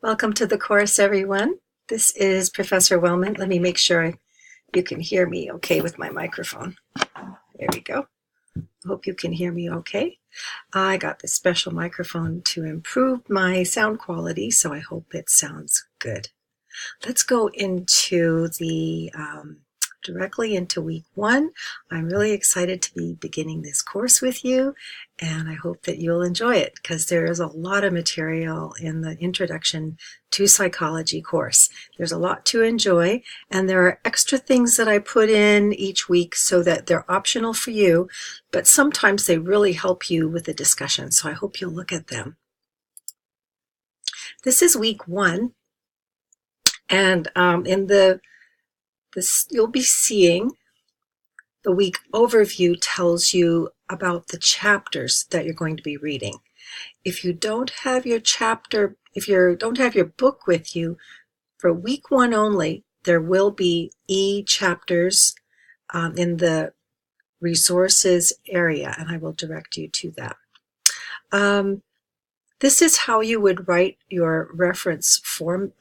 Welcome to the course, everyone. This is Professor Wellman. Let me make sure you can hear me okay with my microphone. There we go. Hope you can hear me okay. I got this special microphone to improve my sound quality, so I hope it sounds good. Let's go into directly into week one. I'm really excited to be beginning this course with you, and I hope that you'll enjoy it because there is a lot of material in the Introduction to Psychology course. There's a lot to enjoy, and there are extra things that I put in each week so that they're optional for you, but sometimes they really help you with the discussion, so I hope you'll look at them. This is week one, and you'll be seeing the week overview tells you about the chapters that you're going to be reading. If you don't have your don't have your book with you, for week one only, there will be e-chapters in the resources area, and I will direct you to that. This is how you would write your reference form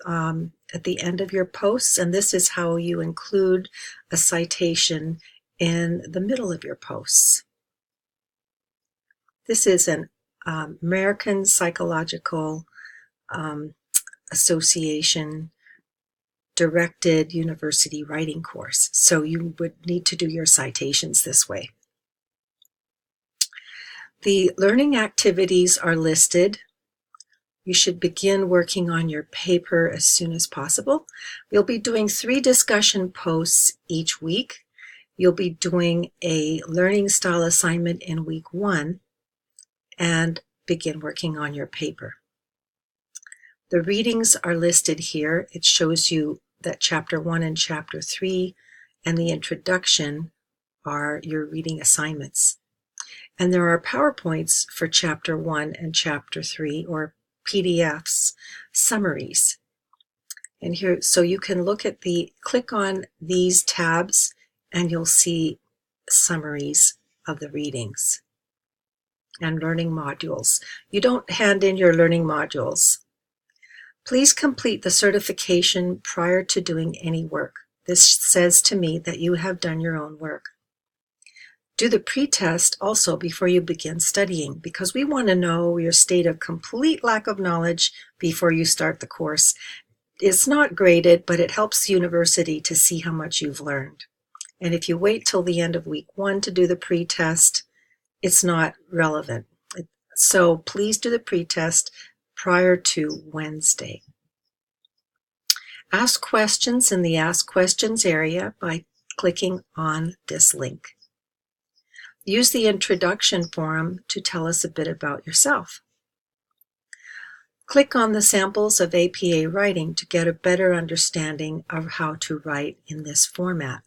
at the end of your posts, and this is how you include a citation in the middle of your posts. This is an American Psychological Association directed university writing course, so you would need to do your citations this way. The learning activities are listed. You should begin working on your paper as soon as possible. You'll be doing 3 discussion posts each week. You'll be doing a learning style assignment in week 1 and begin working on your paper. The readings are listed here. It shows you that chapter 1 and chapter 3 and the introduction are your reading assignments. And there are PowerPoints for chapter 1 and chapter 3, or PDFs, summaries. And here, so you can click on these tabs and you'll see summaries of the readings and learning modules. You don't hand in your learning modules. Please complete the certification prior to doing any work. This says to me that you have done your own work. Do the pre-test also before you begin studying, because we want to know your state of complete lack of knowledge before you start the course. It's not graded, but it helps the university to see how much you've learned. And if you wait till the end of week 1 to do the pre-test, it's not relevant. So please do the pre-test prior to Wednesday. Ask questions in the Ask Questions area by clicking on this link. Use the introduction forum to tell us a bit about yourself. Click on the samples of APA writing to get a better understanding of how to write in this format.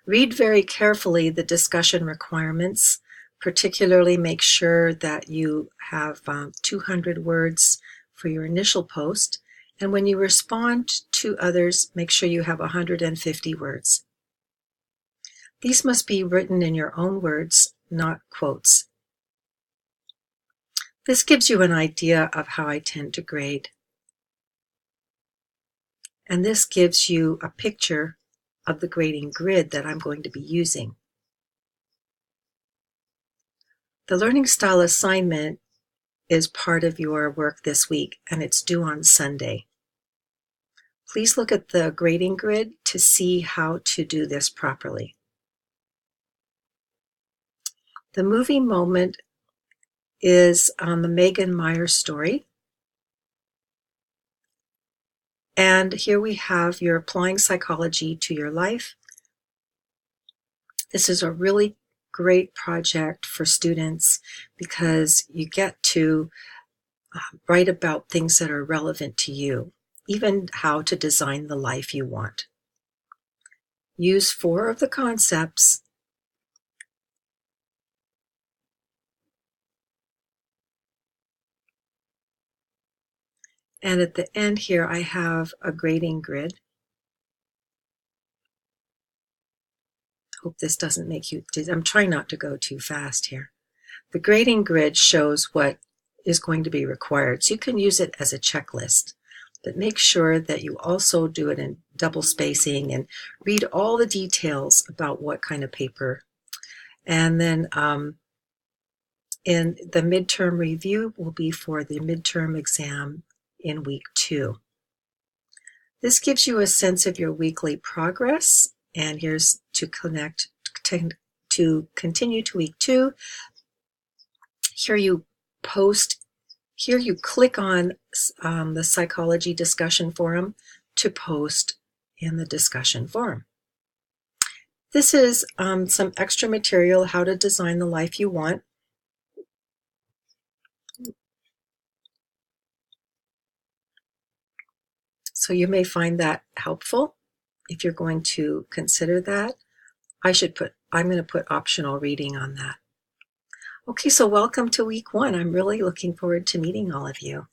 Read very carefully the discussion requirements. Particularly make sure that you have 200 words for your initial post, and when you respond to others, make sure you have 150 words. These must be written in your own words, not quotes. This gives you an idea of how I tend to grade. And this gives you a picture of the grading grid that I'm going to be using. The learning style assignment is part of your work this week, and it's due on Sunday. Please look at the grading grid to see how to do this properly. The movie moment is on the Megan Myers story. And here we have your applying psychology to your life. This is a really great project for students because you get to write about things that are relevant to you, even how to design the life you want. Use 4 of the concepts and at the end here I have a grading grid. Hope this doesn't make you, I'm trying not to go too fast here. The grading grid shows what is going to be required. So you can use it as a checklist, but make sure that you also do it in double spacing and read all the details about what kind of paper. And then in the midterm review will be for the midterm exam in week 2. This gives you a sense of your weekly progress, and here's to continue to week 2. Here you click on the psychology discussion forum to post in the discussion forum. This is some extra material, how to design the life you want. So you may find that helpful if you're going to consider that. I'm going to put optional reading on that. Okay, so welcome to week 1. I'm really looking forward to meeting all of you.